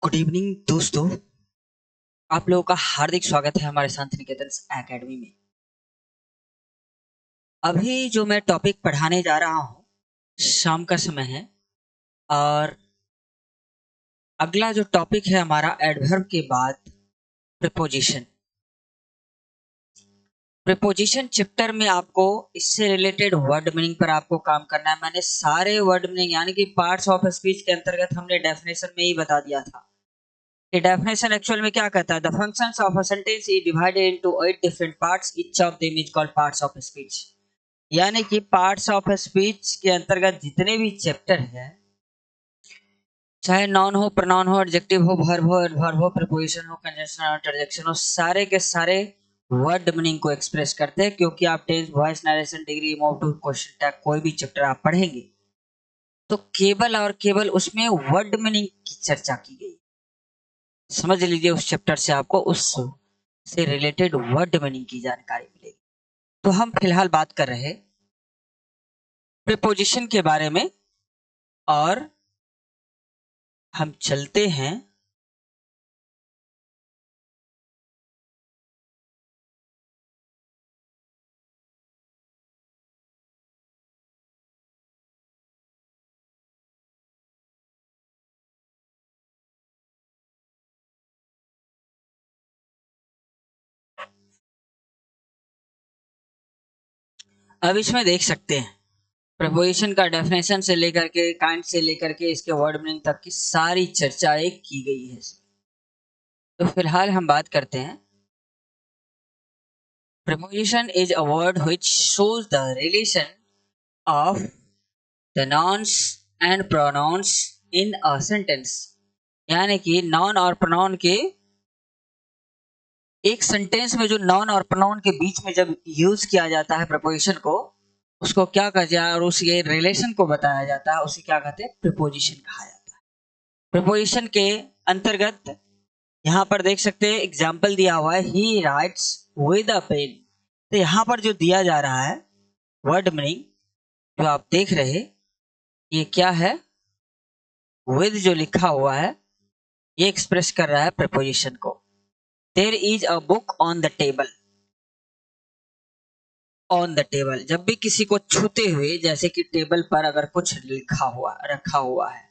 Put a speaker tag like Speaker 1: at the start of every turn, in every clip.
Speaker 1: Good evening दोस्तों, आप लोगों का हार्दिक स्वागत है हमारे शांति निकेतन एकेडमी में। अभी जो मैं टॉपिक पढ़ाने जा रहा हूँ, शाम का समय है और अगला जो टॉपिक है हमारा एडवर्ब के बाद प्रीपोजिशन। प्रीपोजिशन चैप्टर में आपको इससे रिलेटेड वर्ड मीनिंग पर आपको काम करना है। मैंने सारे वर्ड मीनिंग यानी कि पार्ट्स ऑफ स्पीच के अंतर्गत हमने डेफिनेशन में ही बता दिया था। ये डेफिनेशन एक्चुअल में क्या कहता है? The functions of a sentence is divided into 8 different parts, each of them is called parts of speech. यानी कि पार्ट्स ऑफ स्पीच के अंतर्गत जितने भी चैप्टर हैं, चाहे नाउन हो, प्रोनाउन हो, एडजेक्टिव हो, वर्ब हो, प्रीपोजिशन हो, कंजंक्शन हो, इंटरजेक्शन हो, सारे के सारे वर्ड मीनिंग को एक्सप्रेस करते हैं। क्योंकि आप tense, voice, narration, degree, move to, question tag कोई भी चैप्टर आप पढ़ेंगे तो केवल और केवल उसमें वर्ड मीनिंग की चर्चा की गई। समझ लीजिए, उस चैप्टर से आपको उस से रिलेटेड वर्ड मीनिंग की जानकारी मिलेगी। तो हम फिलहाल बात कर रहे प्रीपोजिशन के बारे में और हम चलते हैं अब इसमें देख सकते हैं प्रीपोजिशन का डेफिनेशन से लेकर के काइंड से लेकर के इसके वर्ड मीनिंग तक की सारी चर्चा एक की गई है। तो फिलहाल हम बात करते हैं preposition is a word which shows the relation of the nouns and pronouns in a sentence. यानी कि नाउन और प्रोनाउन के एक सेंटेंस में जो नाउन और प्रोनाउन के बीच में जब यूज किया जाता है प्रीपोजिशन को, उसको क्या कहा जाए और उसके रिलेशन को बताया जाता है, उसे क्या कहते हैं? प्रीपोजिशन कहा जाता है। प्रीपोजिशन के अंतर्गत यहाँ पर देख सकते हैं एग्जाम्पल दिया हुआ है, he writes with a pen. तो यहाँ पर जो दिया जा रहा है वर्ड मीनिंग जो आप देख रहे, ये क्या है? विद जो लिखा हुआ है ये एक्सप्रेस कर रहा है प्रीपोजिशन को। There is a book on the table. On the table जब भी किसी को छूते हुए, जैसे कि टेबल पर अगर कुछ लिखा हुआ रखा हुआ है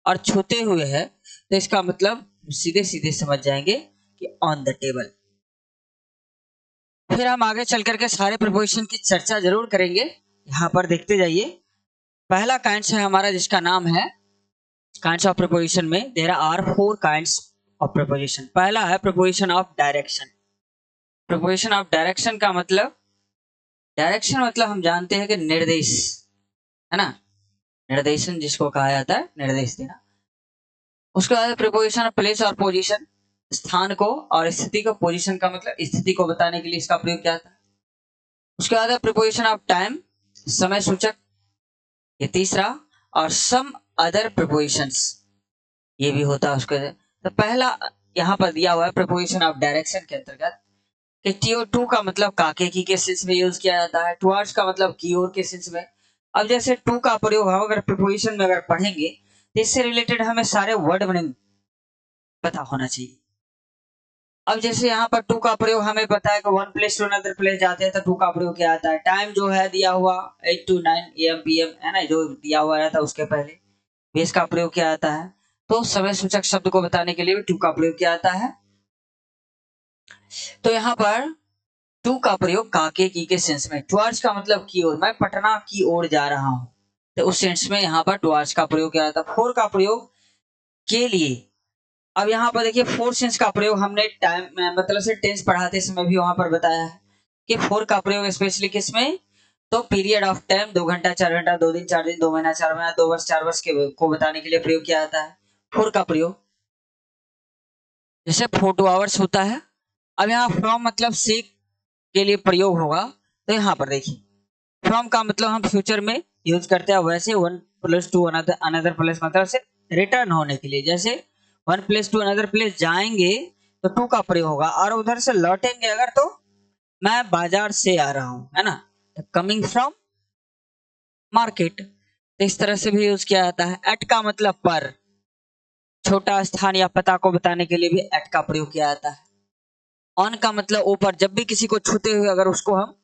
Speaker 1: और छूते हुए है, तो इसका मतलब सीधे सीधे समझ जाएंगे कि ऑन द टेबल। फिर हम आगे चल करके सारे प्रीपोजिशन की चर्चा जरूर करेंगे। यहाँ पर देखते जाइए, पहला काइंड्स है हमारा जिसका नाम है काइंड्स ऑफ प्रीपोजिशन में there are 4 kinds of preposition. पहला है preposition of direction. Preposition of direction का मतलब, डायरेक्शन मतलब हम जानते हैं कि निर्देश, है ना? निर्देशन जिसको कहा जाता है, निर्देश देना। उसके बाद प्रीपोजिशन ऑफ प्लेस और पोजीशन, स्थान को और स्थिति को। पोजीशन का मतलब स्थिति को बताने के लिए इसका प्रयोग किया जाता है। उसके बाद प्रीपोजिशन ऑफ टाइम, समय सूचक, ये तीसरा। और सम अदर प्रीपोजिशंस, ये भी होता है उसके। तो पहला यहाँ पर दिया हुआ है प्रीपोजिशन ऑफ डायरेक्शन के अंतर्गत कि टू का मतलब काके की के सेंस में यूज किया जाता है, टुवर्ड्स का मतलब की ओर के सेंस में। अब जैसे टू का प्रयोग हम अगर प्रीपोजिशन में अगर पढ़ेंगे तो इससे रिलेटेड हमें सारे वर्ड मीनिंग पता होना चाहिए। अब जैसे यहाँ पर टू का प्रयोग हमें पता है कि one place to another place जाते हैं तो टू का प्रयोग क्या आता है? टाइम जो है दिया हुआ 8 to 9 AM PM, है ना, जो दिया हुआ रहता है उसके पहले बेस का प्रयोग किया जाता है। तो समय सूचक शब्द को बताने के लिए भी टू का प्रयोग किया जाता है। तो यहाँ पर टू का प्रयोग काके की के सेंस में, टुवर्ड्स का मतलब की ओर, मैं पटना की ओर जा रहा हूं, तो उस सेंस में यहाँ पर टुवर्ड्स का प्रयोग किया जाता है। फोर का प्रयोग के लिए। अब यहाँ पर देखिए फोर सेंस का प्रयोग हमने टाइम मतलब से टेंस पढ़ाते समय भी वहां पर बताया है कि फोर का प्रयोग स्पेशली किसमें? तो पीरियड ऑफ टाइम, 2 घंटा, 4 घंटा, 2 दिन, 4 दिन, 2 महीना, 4 महीना, 2 वर्ष, 4 वर्ष के को बताने के लिए प्रयोग किया जाता है फोर का प्रयोग। जैसे 4 to hours होता है। अब यहाँ फ्रॉम मतलब से के लिए प्रयोग होगा, तो यहाँ पर देखिए फ्रॉम का मतलब हम फ्यूचर में यूज करते हैं। वैसे one place to another place मतलब से रिटर्न होने के लिए, जैसे one place to another place जाएंगे तो टू का प्रयोग होगा, और उधर से लौटेंगे अगर तो मैं बाजार से आ रहा हूं, है ना, कमिंग फ्रॉम मार्केट। तो इस तरह से भी यूज किया जाता है। एट का मतलब पर, छोटा स्थान या पता को बताने के लिए भी एट का प्रयोग किया जाता है। ऑन का मतलब ऊपर, जब भी किसी को छूते हुए अगर उसको हम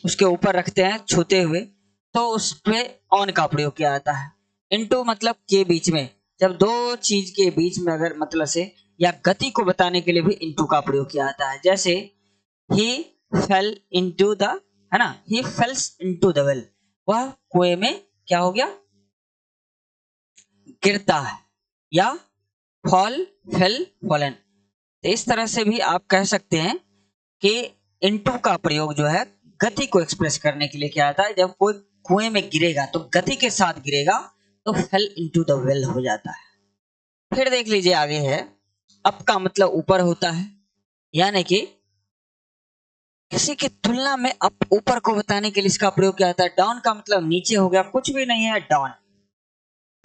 Speaker 1: उसके ऊपर रखते हैं छूते हुए, तो उस पे ऑन का प्रयोग किया जाता है। इनटू मतलब के बीच में, जब दो चीज के बीच में अगर मतलब से या गति को बताने के लिए भी इनटू का प्रयोग किया जाता है। जैसे ही फेल इनटू द, है ना, he fails into the well, वह कुएं में क्या हो गया, गिरता है। या फॉल, फेल, फॉलन। तो इस तरह से भी आप कह सकते हैं कि इनटू का प्रयोग जो है गति को एक्सप्रेस करने के लिए किया जाता है। जब कोई कुएं में गिरेगा तो गति के साथ गिरेगा तो फेल इनटू द वेल हो जाता है। फिर देख लीजिए आगे है, अप का मतलब ऊपर होता है, यानी कि किसी की तुलना में अप ऊपर को बताने के लिए इसका प्रयोग किया जाता है। डाउन का मतलब नीचे हो गया, कुछ भी नहीं है डाउन।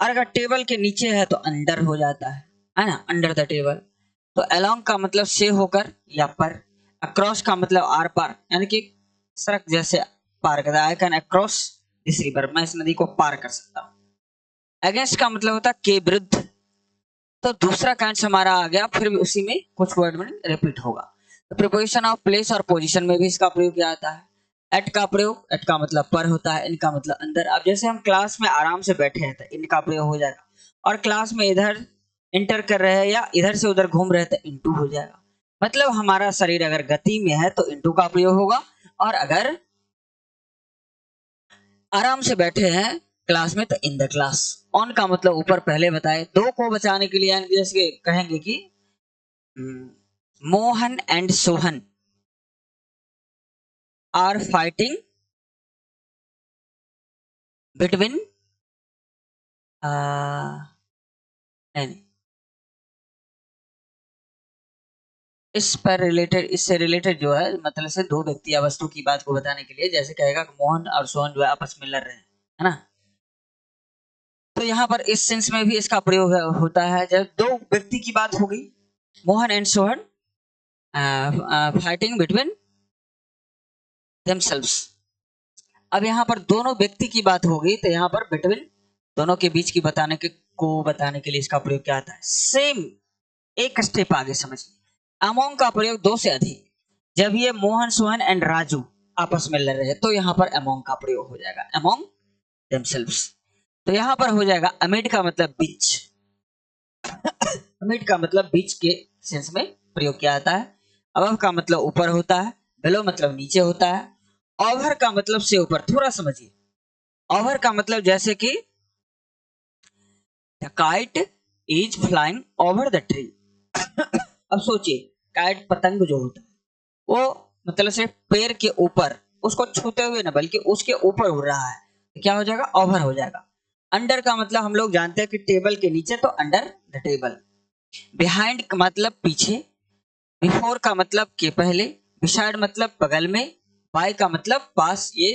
Speaker 1: और अगर टेबल के नीचे है तो अंडर हो जाता है ना, अंडर द टेबल। तो अलोंग का मतलब से होकर या पर। अक्रॉस का मतलब आर पार, यानी कि सड़क जैसे पार करता है। I can across this river, मैं इस नदी को पार कर सकता हूँ। अगेंस्ट का मतलब होता है के विरुद्ध। तो दूसरा कांच हमारा आ गया, फिर भी उसी में कुछ वर्ड में रिपीट होगा। तो प्रीपोजिशन ऑफ प्लेस और पोजीशन में भी इसका प्रयोग किया जाता है। एट का प्रयोग, एट का मतलब पर होता है, इनका मतलब अंदर। अब जैसे हम क्लास में आराम से बैठे हैं तो इनका प्रयोग हो जाएगा, और क्लास में इधर इंटर कर रहे हैं या इधर से उधर घूम रहे हैं तो इनटू हो जाएगा। मतलब हमारा शरीर अगर गति में है तो इनटू का प्रयोग होगा, और अगर आराम से बैठे हैं क्लास में तो इन द क्लास। ऑन का मतलब ऊपर पहले बताए, दो को बचाने के लिए जैसे कहेंगे कि Mohan and Sohan are fighting between, नहीं, इस पर रिलेटेड, इससे रिलेटेड जो है मतलब से दो व्यक्ति या वस्तु की बात को बताने के लिए, जैसे कहेगा कि मोहन और सोहन जो है आपस में लड़ रहे हैं, है ना। तो यहाँ पर इस सेंस में भी इसका प्रयोग होता है जब दो व्यक्ति की बात होगी, Mohan and Sohan fighting between themselves। अब यहाँ पर दोनों व्यक्ति की बात होगी तो यहाँ पर बिटवीन, दोनों के बीच की बताने के लिए इसका प्रयोग क्या आता है। सेम एक स्टेप आगे समझिए। अमोंग का प्रयोग दो से अधिक, जब ये मोहन सोहन एंड राजू आपस में लड़ रहे हैं तो यहाँ पर अमोंग का प्रयोग हो जाएगा, अमोंग themselves। तो यहाँ पर हो जाएगा अमिड का मतलब बीच, अमिड का मतलब बीच के सेंस में प्रयोग किया जाता है। अबव का मतलब ऊपर होता है, बेलो मतलब नीचे होता है। ओवर का मतलब से ऊपर, थोड़ा समझिए। ओवर का मतलब जैसे कि the kite is flying over the tree. अब सोचिए, काइट पतंग जो होता है वो मतलब से पेड़ के ऊपर, उसको छूते हुए ना बल्कि उसके ऊपर उड़ रहा है, तो क्या हो जाएगा, ओवर हो जाएगा। अंडर का मतलब हम लोग जानते हैं कि टेबल के नीचे, तो अंडर द टेबल। बिहाइंड का मतलब पीछे। बिफोर का मतलब के पहले। बिसाइड मतलब बगल में। बाय का मतलब पास। ये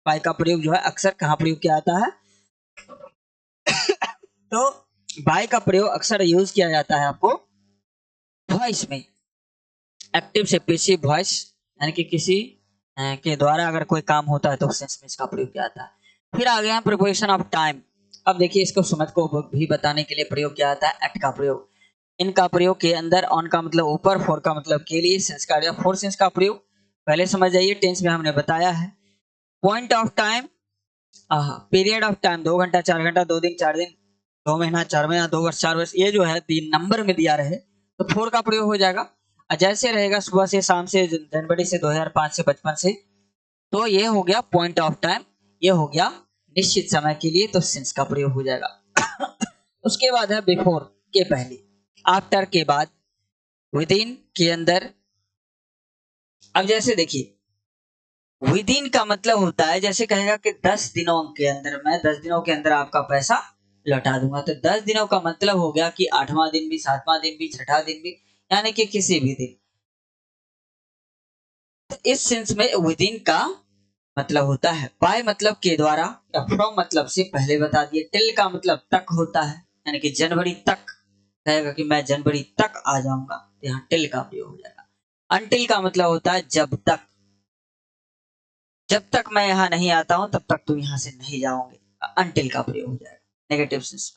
Speaker 1: बाय का प्रयोग जो है अक्सर कहाँ प्रयोग किया जाता है, तो बाय का प्रयोग अक्सर यूज किया जाता है आपको वॉइस में। एक्टिव से पैसिव वॉइस, यानी कि किसी के द्वारा अगर कोई काम होता है तो उस सेंस में इसका प्रयोग किया जाता है। फिर आ गया प्रीपोजिशन ऑफ टाइम। अब देखिए इसको सुमत को भी बताने के लिए प्रयोग किया जाता है एट का प्रयोग। इनका प्रयोग के अंदर ऑन का मतलब ऊपर, फोर का मतलब के लिए, सेंस का या फोर सेंस का प्रयोग पहले समझ जाइए, टेंस में हमने बताया है। Point of time, period of time 2 घंटा 4 घंटा 2 दिन 4 दिन 2 महीना 4 महीना 2 वर्ष 4 वर्ष, ये जो है 3 नंबर में दिया रहे तो फोर का प्रयोग हो जाएगा। और जैसे रहेगा सुबह से शाम से, जनवरी से 2005 से 55 से, तो ये हो गया पॉइंट ऑफ टाइम, ये हो गया निश्चित समय के लिए, तो सिंस का प्रयोग हो जाएगा। उसके बाद है बिफोर, के पहले। आफ्टर के बाद। विद इन के अंदर। अब जैसे देखिए, विद इन का मतलब होता है जैसे कहेगा कि 10 दिनों के अंदर, मैं 10 दिनों के अंदर आपका पैसा लौटा दूंगा, तो 10 दिनों का मतलब हो गया कि 8वां दिन भी, 7वां दिन भी, 6ठा दिन भी, यानी कि किसी भी दिन। तो इस सेंस में विद इन का मतलब होता है बाय मतलब के द्वारा, या फ्रॉम मतलब से पहले बता दिए। टिल का मतलब तक होता है, यानी कि जनवरी तक, कहेगा कि मैं जनवरी तक आ जाऊंगा, तो यहाँ टिल का प्रयोग हो जाएगा। अनटिल का मतलब होता है जब तक, जब तक मैं यहाँ नहीं आता हूं तब तक तुम यहाँ से नहीं जाओगे, अनटिल का प्रयोग हो जाएगा नेगेटिव सेंस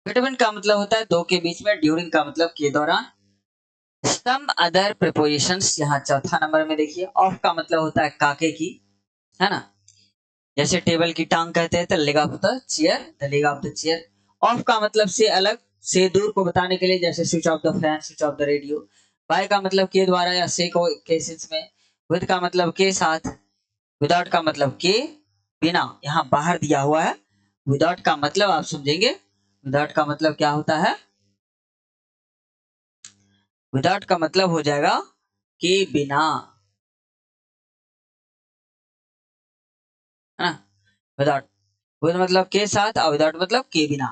Speaker 1: में। बिटवीन का मतलब होता है दो के बीच में, ड्यूरिंग का मतलब के दौरान। सम अदर प्रीपोजिशंस यहाँ चौथा नंबर में देखिए। ऑफ का मतलब होता है काके की, है ना, जैसे टेबल की टांग कहते हैं the leg of the chair, the leg of the chair. Of का मतलब से अलग, से दूर को बताने के लिए, जैसे switch off the fan, switch off the radio. By का मतलब के द्वारा या से को केसेस में। विद का मतलब के साथ। विदाउट का मतलब के बिना, यहाँ बाहर दिया हुआ है। विदाउट का मतलब आप समझेंगे, विदाउट का मतलब क्या होता है, विदाउट का मतलब हो जाएगा के बिना, है ना। विदाउट, विद मतलब के साथ और विदाउट मतलब के बिना।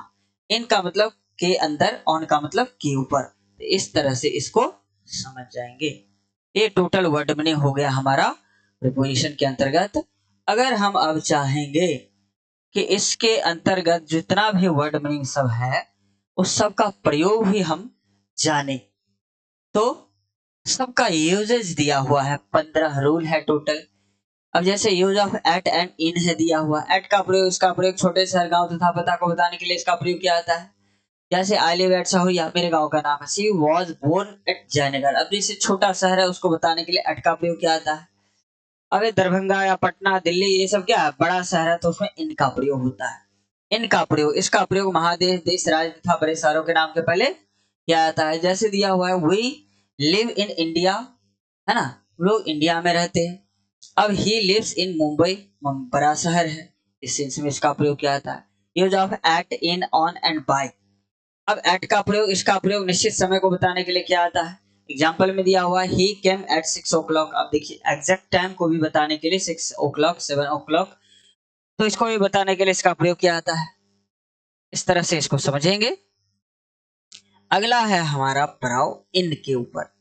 Speaker 1: इन का मतलब के अंदर, ऑन का मतलब के ऊपर। तो इस तरह से इसको समझ जाएंगे। ये टोटल वर्ड मीनिंग हो गया हमारा प्रीपोजिशन के अंतर्गत। अगर हम अब चाहेंगे कि इसके अंतर्गत जितना भी वर्ड मीनिंग सब है उस सब का प्रयोग भी हम जाने, तो सबका यूजेज दिया हुआ है, 15 रूल है टोटल। अब जैसे use of at and in है दिया हुआ। एट का प्रयोग, इसका प्रयोग छोटे शहर, गांव तथा पता को बताने के लिए इसका प्रयोग किया जाता है। जैसे आई लिव एट साहुलिया, मेरे गांव का नाम है। She was born at Jaynagar, अब जैसे छोटा शहर है उसको बताने के लिए एट का प्रयोग किया जाता है। अब ये दरभंगा या पटना, दिल्ली, ये सब क्या है, बड़ा शहर है, तो उसमें इन का प्रयोग होता है। इनका प्रयोग, इसका प्रयोग महादेश, देश, राज्य तथा बड़े शहरों के नाम के पहले किया जाता है। जैसे दिया हुआ है वी लिव इन इंडिया, है ना, लोग इंडिया में रहते हैं। अब ही लिव्स इन मुंबई, बड़ा शहर है, इस सेंस में इसका प्रयोग किया जाता है। Use of at, in, on and by. अब एट का प्रयोग, इसका प्रयोग निश्चित समय को बताने के लिए किया जाता है। एग्जाम्पल में दिया हुआ ही केम एट 6 o'clock। अब देखिए एग्जैक्ट टाइम को भी बताने के लिए 6 o'clock, 7 o'clock, तो इसको भी बताने के लिए इसका प्रयोग किया जाता है। इस तरह से इसको समझेंगे। अगला है हमारा प्रयोग इन के ऊपर।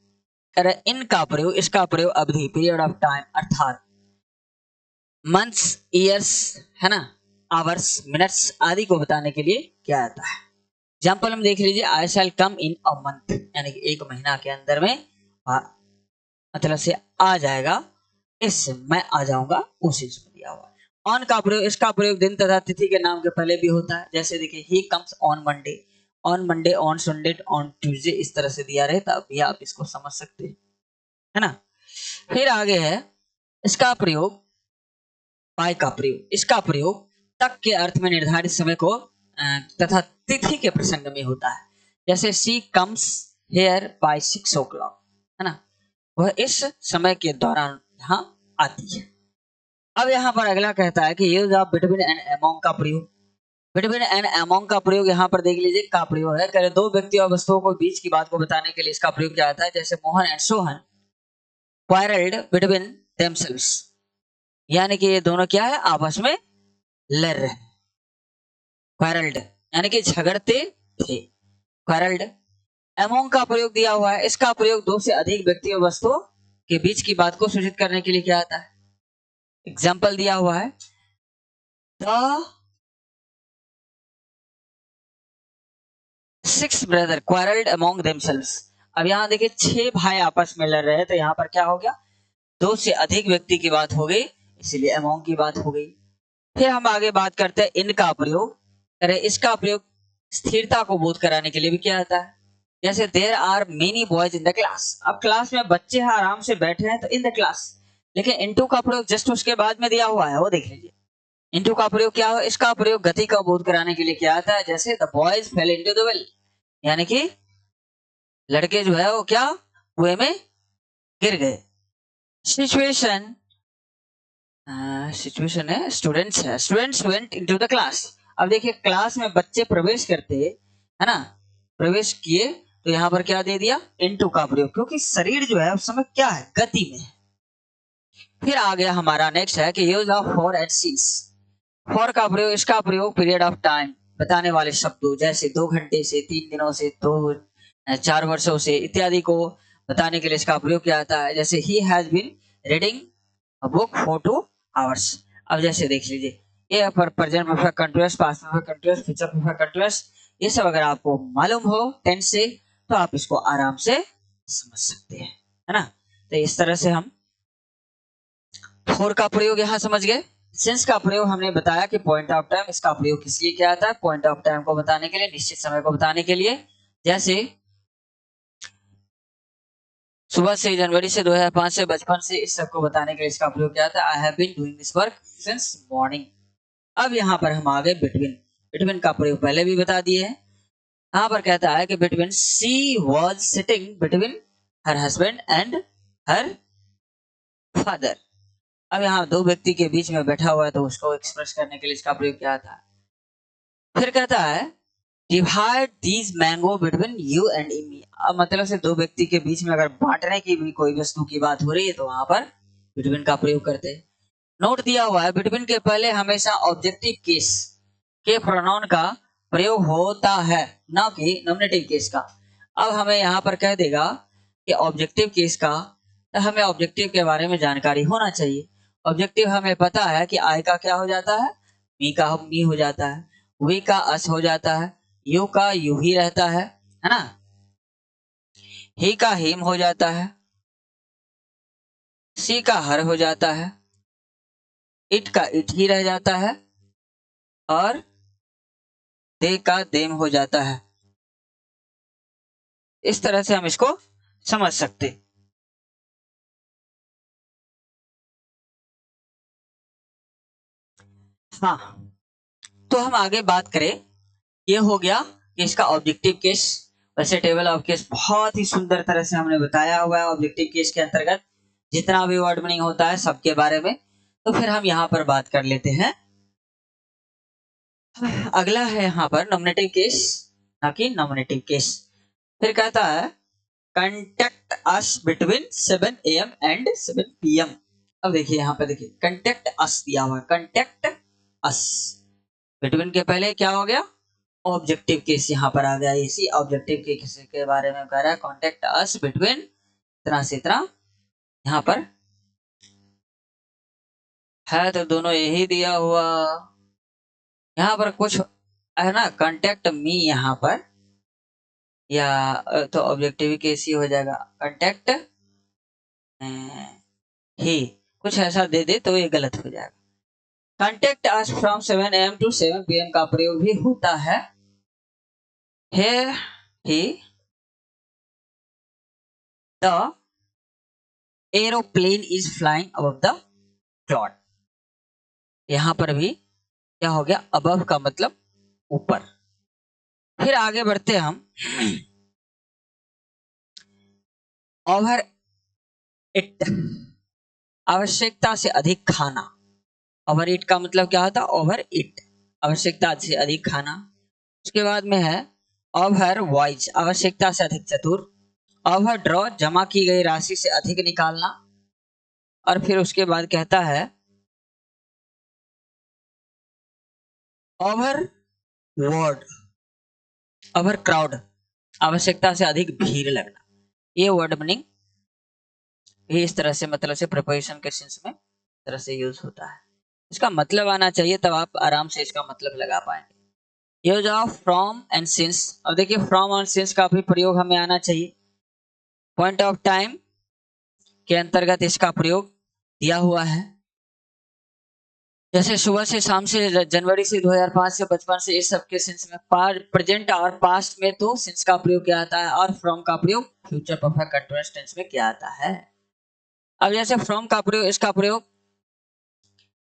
Speaker 1: इन का प्रयोग, इसका प्रयोग अवधि, पीरियड ऑफ टाइम, अर्थात मंथ्स, ईयर्स, है ना, आवर्स, मिनट्स आदि को बताने के लिए किया जाता है। एग्जाम्पल में देख लीजिए, आई शैल कम इन अ मंथ, यानी कि एक महीना के अंदर में मतलब से आ जाएगा, इस मैं आ जाऊंगा, उसी से दिया हुआ है। ऑन का प्रयोग, इसका प्रयोग दिन तथा तिथि के नाम के पहले भी होता है। जैसे देखिए he comes on Monday, on Monday, on Sunday, on Tuesday, इस तरह से दिया रहता भी आप इसको समझ सकते हैं, है ना। फिर आगे है इसका प्रयोग बाय का प्रयोग, इसका प्रयोग तक के अर्थ में निर्धारित समय को तथा तिथि के प्रसंग में होता है। जैसे सी कम्स हेयर बाय 6 o'clock, है ना, वह इस समय के दौरान यहाँ आती है। अब यहाँ पर अगला कहता है कि use of between and among का प्रयोग। बिटवीन एंड अमोंग का प्रयोग यहाँ पर देख लीजिए का प्रयोग है, करे दो व्यक्ति और वस्तुओं को बीच की बात को बताने के लिए इसका प्रयोग किया जाता है। जैसे Mohan and Sohan quarrelled between themselves, यानी कि ये दोनों क्या है, आपस में लड़ रहे। क्वारल्ड यानी कि झगड़ते थे, क्वारल्ड। अमोंग का प्रयोग दिया हुआ है, इसका प्रयोग दो से अधिक व्यक्ति और वस्तुओं के बीच की बात को सूचित करने के लिए किया जाता है। एग्जाम्पल दिया हुआ है the 6 brother quarrelled among themselves. अब यहाँ देखिए 6 भाई आपस में लड़ रहे हैं, तो यहाँ पर क्या हो गया, दो से अधिक व्यक्ति की बात हो गई, इसीलिए अमोंग की बात हो गई। फिर हम आगे बात करते हैं इनका प्रयोग। अरे इसका प्रयोग स्थिरता को बोध कराने के लिए भी किया जाता है। जैसे there are many boys in the class, अब क्लास में बच्चे आराम से बैठे हैं तो इन द क्लास, लेकिन इनटू का प्रयोग जस्ट उसके बाद में दिया हुआ है, वो देख लीजिए। इनटू का प्रयोग क्या हो, इसका प्रयोग गति का बोध कराने के लिए किया जाता है। जैसे the boys fail into the well, यानी कि लड़के जो है वो क्या, कुएं में गिर गए। सिचुएशन, सिचुएशन है स्टूडेंट्स, है students went into the class. अब देखिए क्लास में बच्चे प्रवेश करते, है ना, प्रवेश किए, तो यहाँ पर क्या दे दिया, इनटू का प्रयोग, क्योंकि शरीर जो है उस समय क्या है, गति में है। फिर आ गया हमारा नेक्स्ट है कि यूज ऑफ फॉर एट सीज। फॉर का प्रयोग, इसका प्रयोग पीरियड ऑफ टाइम बताने वाले शब्दों, जैसे 2 घंटे से, 3 दिनों से, 4 वर्षों से इत्यादि को बताने के लिए इसका प्रयोग किया जाता है। जैसे he has been reading a book for 2 hours। अब जैसे देख लीजिए ये पर present perfect continuous, past perfect continuous, future perfect continuous, ये सब अगर आपको मालूम हो टेंस से तो आप इसको आराम से समझ सकते हैं, है ना। तो इस तरह से हम फॉर का प्रयोग यहाँ समझ गए। सिंस का प्रयोग हमने बताया कि पॉइंट ऑफ टाइम, इसका प्रयोग किस लिए किया जाता है? पॉइंट ऑफ टाइम को बताने के लिए, निश्चित समय को बताने के लिए। जैसे सुबह से, जनवरी से, 2005 से, बचपन से, इस सब को बताने के लिए इसका प्रयोग किया जाता है। I have been doing this work since morning. अब यहाँ पर हम आ गए बिटवीन। बिटवीन का प्रयोग पहले भी बता दिए हैं। यहाँ पर कहता है कि between she was sitting between her husband and her father. अब यहाँ दो व्यक्ति के बीच में बैठा हुआ है, तो उसको एक्सप्रेस करने के लिए इसका प्रयोग किया था। फिर कहता है divide these mango between you and me. अब मतलब से दो व्यक्ति के बीच में अगर बांटने की भी कोई वस्तु की बात हो रही है, तो वहां पर बिटवीन का प्रयोग करते हैं। नोट दिया हुआ है बिटवीन के पहले हमेशा ऑब्जेक्टिव केस के प्रोनाउन का प्रयोग होता है, ना कि नॉमिनेटिव केस का। अब हमें यहाँ पर कह देगा कि ऑब्जेक्टिव केस का, तो हमें ऑब्जेक्टिव के बारे में जानकारी होना चाहिए। ऑब्जेक्टिव हमें पता है कि आई का क्या हो जाता है, मी का मी हो जाता है, वी का अस हो जाता है, यू का यू ही रहता है ना, ही का हिम हो जाता है, सी का हर हो जाता है, इट का इट ही रह जाता है, और दे का देम हो जाता है। इस तरह से हम इसको समझ सकते। हाँ, तो हम आगे बात करें। ये हो गया कि इसका ऑब्जेक्टिव केस। वैसे टेबल ऑफ केस बहुत ही सुंदर तरह से हमने बताया हुआ है ऑब्जेक्टिव केस के अंतर्गत जितना भी वर्ड मीनिंग होता है सबके बारे में। तो फिर हम यहाँ पर बात कर लेते हैं। अगला है यहाँ पर नॉमिनेटिव केस, ना कि नॉमिनेटिव केस। फिर कहता है contact us between 7 AM and 7 PM। अब देखिए यहाँ पे, देखिए कंटेक्ट अस दिया हुआ है, कंटेक्ट अस। बिटवीन के पहले क्या हो गया, ऑब्जेक्टिव केस यहाँ पर आ गया। इसी ऑब्जेक्टिव केस के बारे में कह रहा है, कॉन्टेक्ट अस बिटवीन इतना से इतना। यहाँ पर है तो दोनों यही दिया हुआ। यहाँ पर कुछ है ना, कॉन्टेक्ट मी यहाँ पर, या तो ऑब्जेक्टिव केस ही हो जाएगा, कॉन्टेक्ट ही, कुछ ऐसा दे दे तो ये गलत हो जाएगा। Contact us from 7 AM to 7 PM का प्रयोग भी होता है। Here he the aeroplane is flying above the cloud। यहां पर भी क्या हो गया, above का मतलब ऊपर। फिर आगे बढ़ते हम। ओवर इट, आवश्यकता से अधिक खाना। ओवर इट का मतलब क्या होता है, ओवर इट, आवश्यकता से अधिक खाना। उसके बाद में है ओवर वाइज, आवश्यकता से अधिक चतुर। ओवर ड्रॉ, जमा की गई राशि से अधिक निकालना। और फिर उसके बाद कहता है ओवर वर्ड, ओवर क्राउड, आवश्यकता से अधिक भीड़ लगना। ये वर्ड मीनिंग भी इस तरह से, मतलब से प्रीपोजिशन के सेंस में तरह से यूज होता है। इसका मतलब आना चाहिए, तब आप आराम से इसका मतलब लगा पाएंगे। Use of from and since. अब देखिए फ्रॉम और सिंस का भी प्रयोग हमें आना चाहिए। पॉइंट ऑफ टाइम के अंतर्गत इसका प्रयोग दिया हुआ है। जैसे सुबह से, शाम से, जनवरी से, 2005 से, बचपन से, इस सब के सेंस में। प्रेजेंट और पास्ट में तो सिंस का प्रयोग किया जाता है, और फ्रॉम का प्रयोग फ्यूचर परफेक्ट कंटीन्यूअस टेंस में किया जाता है। अब जैसे फ्रॉम का प्रयोग, इसका प्रयोग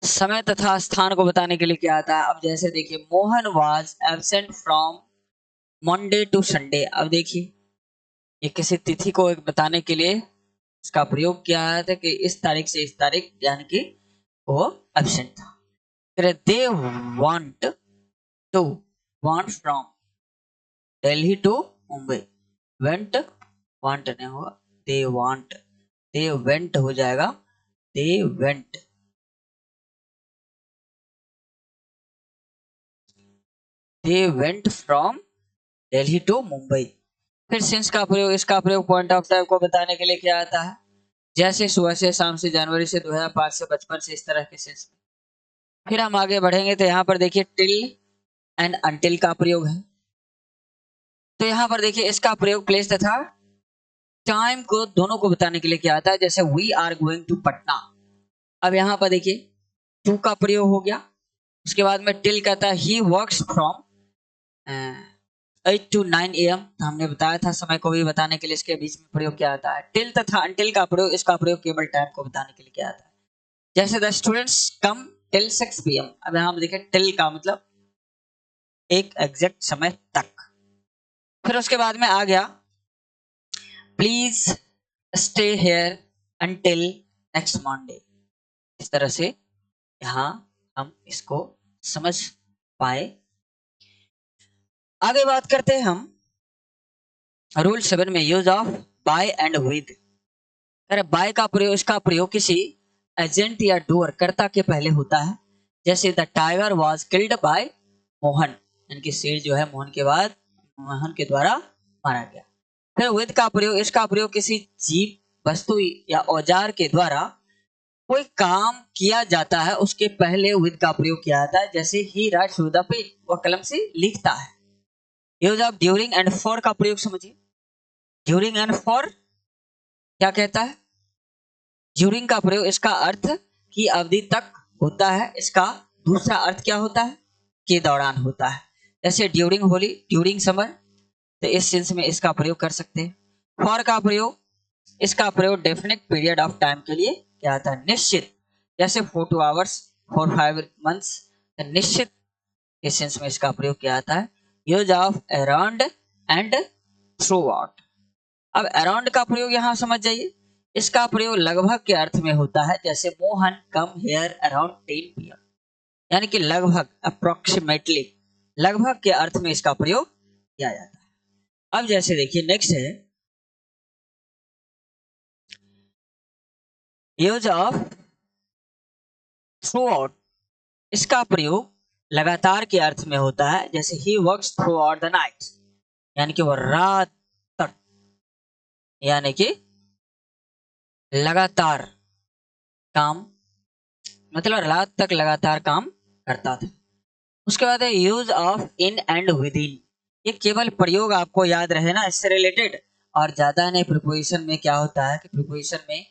Speaker 1: समय तथा स्थान को बताने के लिए किया जाता है। अब जैसे देखिए Mohan was absent from Monday to Sunday. अब देखिए ये किसी तिथि को बताने के लिए इसका प्रयोग किया था कि इस तारीख से इस तारीख, यानी कि वो एब्सेंट था। फिर they want to, want from Delhi to Mumbai, went want नहीं होगा, दे वांट, दे वेंट हो जाएगा, they went. They went from Delhi to Mumbai. फिर सिंस का प्रयोग, इसका प्रयोग पॉइंट ऑफ टाइम को बताने के लिए किया जाता है। जैसे सुबह से, शाम से, जनवरी से, 2005 से, बचपन से, इस तरह के सेंस में। फिर हम आगे बढ़ेंगे तो यहाँ पर देखिए टिल एंड अंटिल का प्रयोग है। तो यहाँ पर देखिए इसका प्रयोग प्लेस तथा टाइम को, दोनों को बताने के लिए किया जाता है। जैसे we are going to Patna. अब यहाँ पर देखिए टू का प्रयोग हो गया। उसके बाद में टिल कहता है he works from 8 to 9 AM। तो हमने बताया था समय को भी बताने के लिए इसके बीच में प्रयोग किया जाता है। टिल तथा अनटिल का प्रयोग, इसका प्रयोग केवल टाइम को बताने के लिए किया जाता है। जैसे the students come till 6 PM। अब यहां हम देखें टिल का मतलब एक एग्जैक्ट समय तक। फिर उसके बाद में आ गया please stay here until next Monday. इस तरह से यहां हम इसको समझ पाए। आगे बात करते हैं हम रूल 7 में use of by and with. अरे बाय का प्रयोग, इसका प्रयोग किसी एजेंट या डूअर कर्ता के पहले होता है। जैसे the tiger was killed by Mohan, यानी शेर जो है मोहन के बाद मोहन के द्वारा मारा गया। फिर विद का प्रयोग, इसका प्रयोग किसी जीव वस्तु या औजार के द्वारा कोई काम किया जाता है उसके पहले विद का प्रयोग किया जाता है। जैसे he writes with a pen, वह कलम से लिखता है। Use of during and for का प्रयोग समझिए। ड्यूरिंग एंड फॉर क्या कहता है? ड्यूरिंग का प्रयोग, इसका अर्थ की अवधि तक होता है। इसका दूसरा अर्थ क्या होता है? के दौरान होता है। जैसे ड्यूरिंग होली, ड्यूरिंग समर, तो इस सेंस में इसका प्रयोग कर सकते हैं। फॉर का प्रयोग, इसका प्रयोग डेफिनेट पीरियड ऑफ टाइम के लिए क्या आता है? निश्चित। जैसे 4 2 आवर्स, 4 5 मंथ्स, निश्चित इस सेंस में इसका प्रयोग किया जाता है। Use of around and through out. अब अराउंड का प्रयोग यहां समझ जाइए। इसका प्रयोग लगभग के अर्थ में होता है। जैसे Mohan come here around 10 PM, यानी कि लगभग, अप्रोक्सीमेटली, लगभग के अर्थ में इसका प्रयोग किया जाता है। अब जैसे देखिए नेक्स्ट है यूज ऑफ थ्रू आउट। इसका प्रयोग लगातार के अर्थ में होता है। जैसे he works through out the night, यानी कि वह रात तक, यानी कि लगातार काम, मतलब रात तक लगातार काम करता था। उसके बाद है use of in and with in. ये केवल प्रयोग आपको याद रहे ना, इससे रिलेटेड, और ज्यादा नहीं। प्रीपोजिशन में क्या होता है कि प्रीपोजिशन में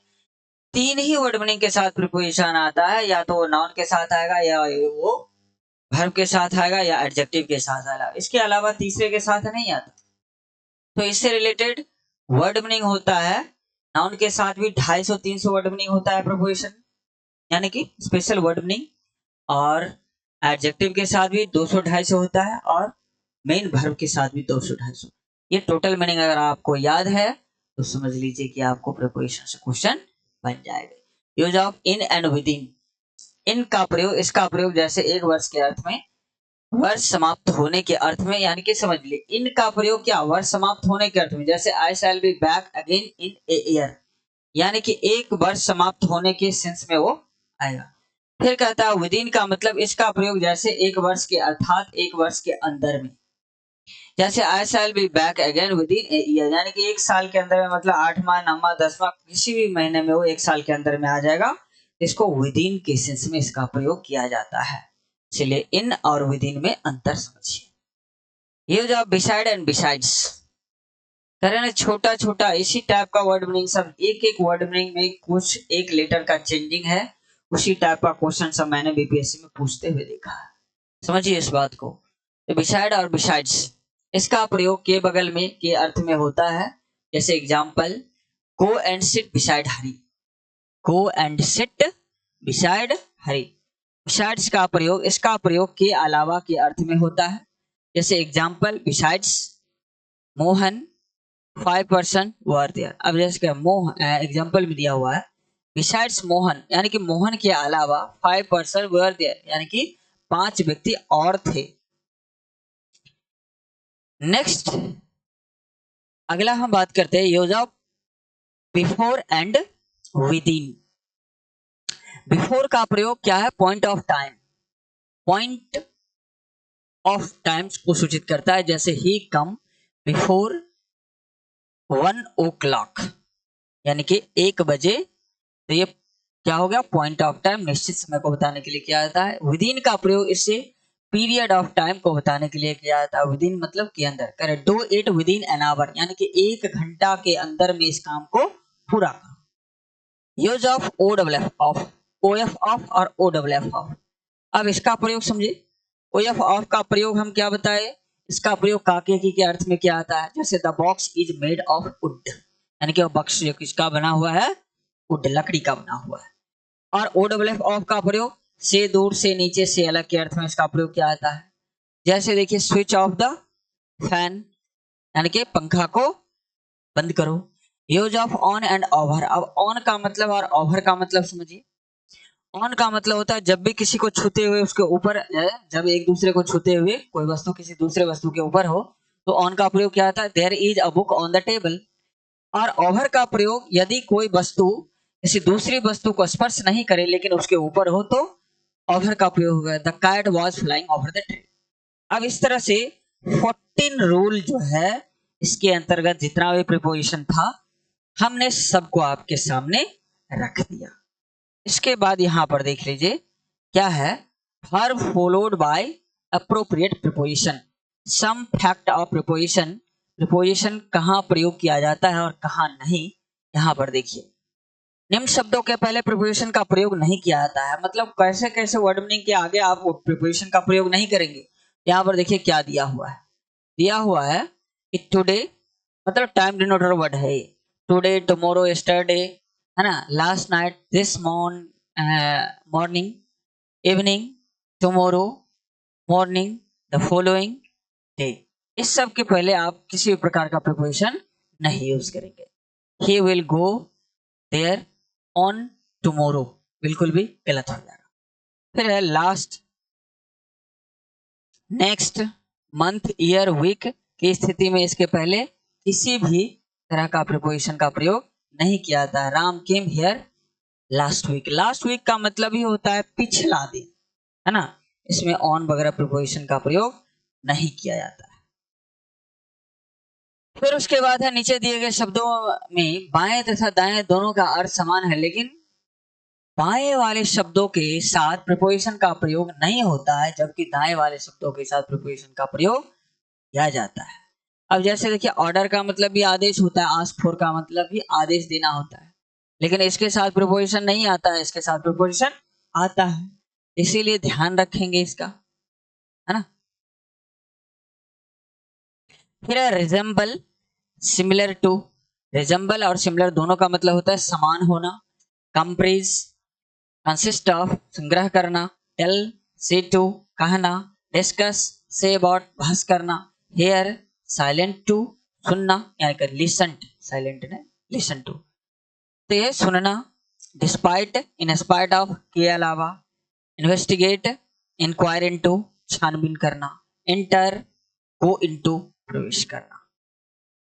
Speaker 1: 3 ही वर्ड मीनिंग के साथ प्रीपोजिशन आता है। या तो वो नाउन के साथ आएगा, या वो वर्ब के साथ आएगा, या एडजेक्टिव के साथ आएगा। इसके अलावा तीसरे के साथ नहीं आता। तो इससे रिलेटेड वर्ड मीनिंग होता है। नाउन के साथ भी 250-300 वर्ड मीनिंग होता है प्रीपोजिशन, यानी कि स्पेशल वर्ड मीनिंग। और एडजेक्टिव के साथ भी 200-250 होता है, और मेन वर्ब के साथ भी 200-250। ये टोटल मीनिंग अगर आपको याद है तो समझ लीजिए कि आपको प्रीपोजिशन से क्वेश्चन बन जाएगा। Use of in and within. In का प्रयोग, इसका प्रयोग जैसे एक वर्ष के अर्थ में, वर्ष समाप्त होने के अर्थ में, यानी कि समझ लिए इन का प्रयोग क्या? वर्ष समाप्त होने के अर्थ में। जैसे I shall be back again in a year, यानी कि एक वर्ष समाप्त होने के सेंस में वो आएगा। फिर कहता है विद इन का मतलब, इसका प्रयोग जैसे एक वर्ष के, अर्थात एक वर्ष के अंदर में। जैसे I shall be back again within a year, यानी कि एक साल के अंदर में, मतलब 8वां 9वां 10वां किसी भी महीने में वो एक साल के अंदर में आ जाएगा। इसको विद इन के सेंस में इसका प्रयोग किया जाता है। इसलिए इन और विद इन में अंतर समझिए। Use of beside and besides. करें ना छोटा छोटा इसी टाइप का वर्ड मीनिंग, सब एक एक वर्ड मीनिंग में कुछ एक लेटर का चेंजिंग है। उसी टाइप का क्वेश्चन सब मैंने बीपीएससी में पूछते हुए देखा है। समझिए इस बात को। तो बिसाइड और बिसाइड्स, इसका प्रयोग के बगल में के अर्थ में होता है। जैसे example, go and sit beside Hari, go and sit beside Hari. Besides का प्रयोग, इसका प्रयोग के अलावा के अर्थ में होता है। जैसे example, besides Mohan 5% were there. अब जैसे एग्जाम्पल में दिया हुआ है बिसाइड्स मोहन, यानी कि मोहन के अलावा 5% वर देयर, यानी कि 5 व्यक्ति और थे। नेक्स्ट अगला हम बात करते हैं use of before and with in. Before का प्रयोग क्या है? Point of time, point of times को सूचित करता है। जैसे ही कम बिफोर 1 o'clock, यानी कि 1 बजे। तो ये क्या हो गया? पॉइंट ऑफ टाइम, निश्चित समय को बताने के लिए किया जाता है। विद इन का प्रयोग इससे पीरियड ऑफ टाइम को बताने के लिए किया जाता है। विद इन मतलब के अंदर। करे do it with in an hour, यानी कि 1 घंटा के अंदर में इस काम को पूरा करो। Use of O double F, of. O F of और ओ डबल एफ ऑफ। अब इसका प्रयोग समझे। ओ एफ ऑफ का प्रयोग हम क्या बताए, इसका प्रयोग काके की के अर्थ में क्या आता है, जैसे the box is made of would, यानी कि वो बॉक्स जो किसका बना हुआ है, वुड, लकड़ी का बना हुआ है। और ओ डबल एफ ऑफ का प्रयोग से, दूर से, नीचे से, अलग के अर्थ में इसका प्रयोग क्या आता है। जैसे देखिए स्विच ऑफ द फैन, यानी कि पंखा को बंद करो। Use of on and over, अब ऑन का मतलब और ओवर का मतलब समझिए। ऑन का मतलब होता है जब भी किसी को छूते हुए उसके ऊपर, जब एक दूसरे को छूते हुए कोई वस्तु किसी दूसरे वस्तु के ऊपर हो तो ऑन का प्रयोग क्या आता है, there is a book on the table. और ओवर का प्रयोग यदि कोई वस्तु किसी दूसरी वस्तु को स्पर्श नहीं करे लेकिन उसके ऊपर हो तो ओवर का प्रयोग होगा, the cat was flying over the tree. अब इस तरह से 14 रूल जो है, इसके अंतर्गत जितना भी प्रीपोजिशन था हमने सबको आपके सामने रख दिया। इसके बाद यहां पर देख लीजिए क्या है, verb followed by appropriate preposition. Some fact of preposition, preposition कहां प्रयोग किया जाता है और कहां नहीं, यहां पर देखिए। निम्न शब्दों के पहले प्रीपोजिशन का प्रयोग नहीं किया जाता है, मतलब कैसे कैसे वर्ड मीनिंग के आगे आप प्रीपोजिशन का प्रयोग नहीं करेंगे। यहां पर देखिए क्या दिया हुआ है, दिया हुआ है कि टुडे मतलब टाइम डिनोटर वर्ड है ये। टुडे, टुमारो, यस्टरडे, है ना, last night, this morning, evening, tomorrow morning, the following day. इस सब के पहले आप किसी भी प्रकार का प्रीपोजिशन नहीं यूज करेंगे। He will go there on tomorrow, बिल्कुल भी गलत हो जाएगा। फिर है last, next, month, year, week की स्थिति में इसके पहले किसी भी तरह का प्रीपोजिशन का प्रयोग नहीं किया जाता है। Ram came here last week, last week का मतलब ही होता है पिछला दिन, है ना, इसमें ऑन वगैरह प्रीपोजिशन का प्रयोग नहीं किया जाता है। फिर उसके बाद है नीचे दिए गए शब्दों में बाएं तथा दाएं दोनों का अर्थ समान है, लेकिन बाएं वाले शब्दों के साथ प्रीपोजिशन का प्रयोग नहीं होता है, जबकि दाएं वाले शब्दों के साथ प्रीपोजिशन का प्रयोग किया जाता है। अब जैसे देखिए ऑर्डर का मतलब भी आदेश होता है, आस्क फॉर का मतलब भी आदेश देना होता है, लेकिन इसके साथ प्रीपोजिशन नहीं आता है, इसके साथ प्रीपोजिशन आता है, इसीलिए ध्यान रखेंगे इसका, है ना। फिर है रिजेंबल, सिमिलर टू। रिजेंबल और सिमिलर दोनों का मतलब होता है समान होना। कंप्रीज, कंसिस्ट ऑफ, संग्रह करना। टेल, से टू, कहना। डिस्कस, से अबाउट, बहस करना। हेयर, साइलेंट टू, सुनना, यानी कि लिसन, साइलेंट ने लिसन टू, तो ये सुनना। डिस्पाइट, इन स्पाइट ऑफ, के अलावा। इन्वेस्टिगेट, इंक्वायर इनटू, छानबीन करना। इंटर, गो इनटू, प्रवेश करना।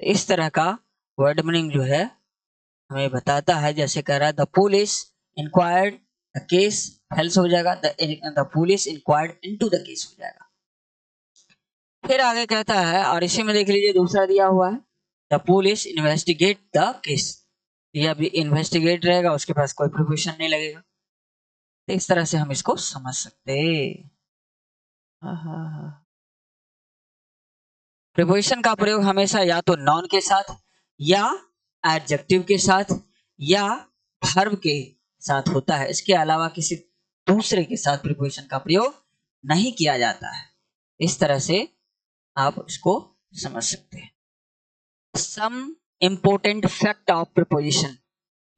Speaker 1: इस तरह का वर्ड मीनिंग जो है हमें बताता है, जैसे कह रहा है the police inquired the case, fails हो जाएगा, the police inquired into the case हो जाएगा। फिर आगे कहता है, और इसी में देख लीजिए दूसरा दिया हुआ है, the police investigate the case, ये अभी इन्वेस्टिगेट रहेगा, उसके पास कोई प्रिपोजिशन नहीं लगेगा, तो इस तरह से हम इसको समझ सकते हैं। प्रिपोजिशन का प्रयोग हमेशा या तो नॉन के साथ या एडजेक्टिव के साथ या वर्ब के साथ होता है, इसके अलावा किसी दूसरे के साथ प्रिपोजिशन का प्रयोग नहीं किया जाता है। इस तरह से आप इसको समझ सकते हैं। सम इंपोर्टेंट फैक्ट ऑफ प्रिपोजिशन,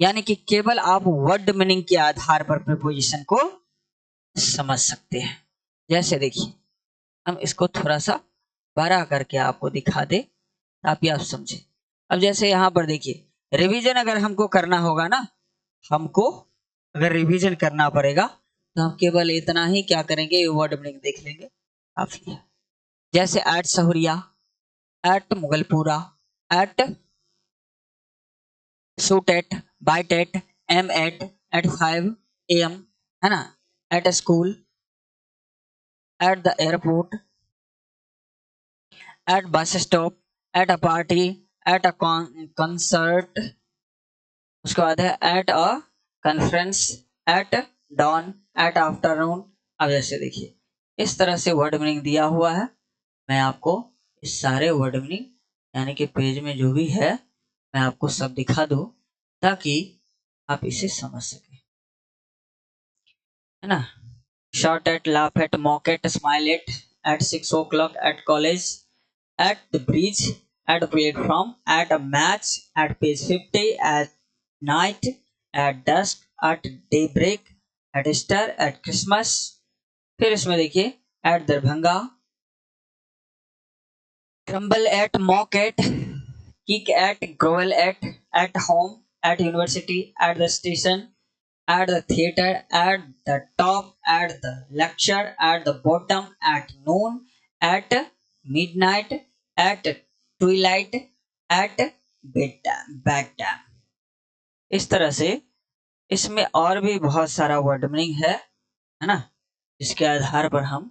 Speaker 1: यानी कि केवल आप वर्ड मीनिंग के आधार पर प्रिपोजिशन को समझ सकते हैं। जैसे देखिए हम इसको थोड़ा सा बड़ा करके आपको दिखा दे ताकि आप समझे। अब जैसे यहाँ पर देखिए रिवीजन अगर हमको करना होगा ना, हमको अगर रिवीजन करना पड़ेगा तो हम केवल इतना ही क्या करेंगे, वर्ड मीनिंग देख लेंगे, काफी है। जैसे at Sahuria, at Mughalpura, at shoot at, bite at 5 AM, है ना, at school, at the airport, at bus stop, at a party, at a concert, उसके बाद है at a conference, at dawn, at afternoon. अब जैसे देखिए इस तरह से वर्ड मीनिंग दिया हुआ है, मैं आपको इस सारे वर्ड मीनिंग यानी कि पेज में जो भी है मैं आपको सब दिखा दूं ताकि आप इसे समझ सकें। है ना, shot at, laugh at, mock at, smile at 6 o'clock, at college, at the bridge, at the platform, at a match, at page 50, at night, at dusk, at daybreak, at star, at Christmas। फिर इसमें देखिए, at Darbhanga, crumble at, mock at, kick at, grovel at home, at university, at the station, at the theater, at the top, at the lecture, at the bottom, at noon, at midnight, at twilight, at bedtime। इस तरह से इसमें और भी बहुत सारा word meaning है ना, जिसके आधार पर हम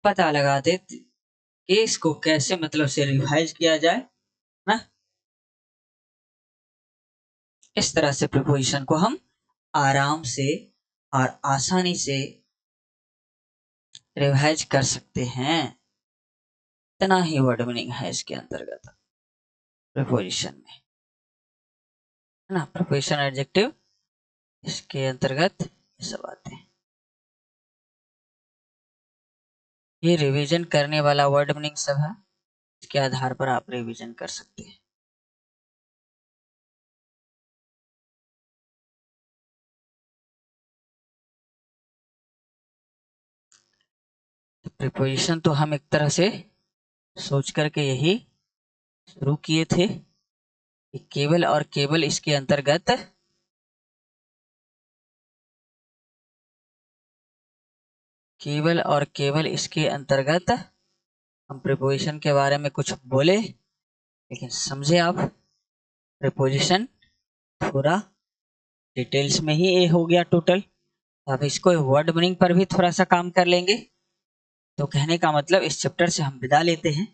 Speaker 1: पता लगाते कि इसको कैसे मतलब से रिवाइज किया जाए ना। इस तरह से प्रीपोजिशन को हम आराम से और आसानी से रिवाइज कर सकते हैं। इतना ही वर्ड मीनिंग है इसके अंतर्गत प्रीपोजिशन में, है ना। प्रीपोजिशन एडजेक्टिव इसके अंतर्गत ये सब आते हैं। ये रिवीजन करने वाला वर्ड मीनिंग सब है, इसके आधार पर आप रिवीजन कर सकते हैं। प्रीपोजिशन तो हम एक तरह से सोच करके यही शुरू किए थे कि केवल और केवल इसके अंतर्गत हम प्रीपोजिशन के बारे में कुछ बोले, लेकिन समझे आप प्रीपोजिशन थोड़ा डिटेल्स में ही ये हो गया टोटल। अब इसको वर्ड मीनिंग पर भी थोड़ा सा काम कर लेंगे। तो कहने का मतलब इस चैप्टर से हम विदा लेते हैं।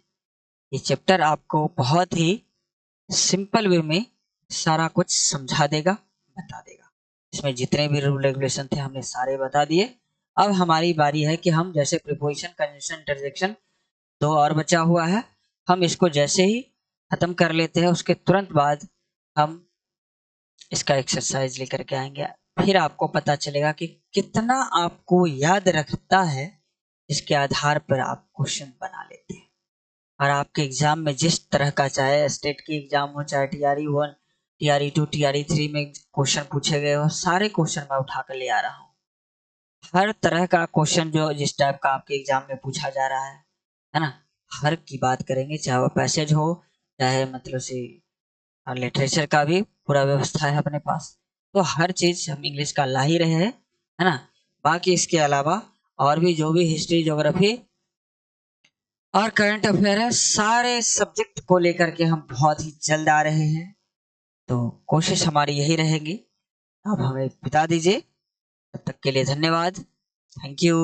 Speaker 1: ये चैप्टर आपको बहुत ही सिंपल वे में सारा कुछ समझा देगा, बता देगा। इसमें जितने भी रूल रेगुलेशन थे हमने सारे बता दिए। अब हमारी बारी है कि हम जैसे प्रीपोजिशन, कंजंक्शन, इंटरजेक्शन 2 और बचा हुआ है, हम इसको जैसे ही खत्म कर लेते हैं उसके तुरंत बाद हम इसका एक्सरसाइज लेकर के आएंगे। फिर आपको पता चलेगा कि कितना आपको याद रखता है, इसके आधार पर आप क्वेश्चन बना लेते हैं। और आपके एग्जाम में जिस तरह का, चाहे स्टेट की एग्जाम हो, चाहे TRE 1, TRE 2, TRE 3 में क्वेश्चन पूछे गए हो, सारे क्वेश्चन मैं उठा कर ले आ रहा हूँ। हर तरह का क्वेश्चन जो जिस टाइप का आपके एग्जाम में पूछा जा रहा है ना, हर की बात करेंगे। चाहे वो पैसेज हो, चाहे मतलब से लिटरेचर का भी पूरा व्यवस्था है अपने पास। तो हर चीज हम इंग्लिश का ला ही रहे हैं, है ना। बाकी इसके अलावा और भी जो भी हिस्ट्री, ज्योग्राफी और करंट अफेयर है, सारे सब्जेक्ट को लेकर के हम बहुत ही जल्द आ रहे हैं। तो कोशिश हमारी यही रहेगी। अब हमें बता दीजिए। तब तक के लिए धन्यवाद। Thank you.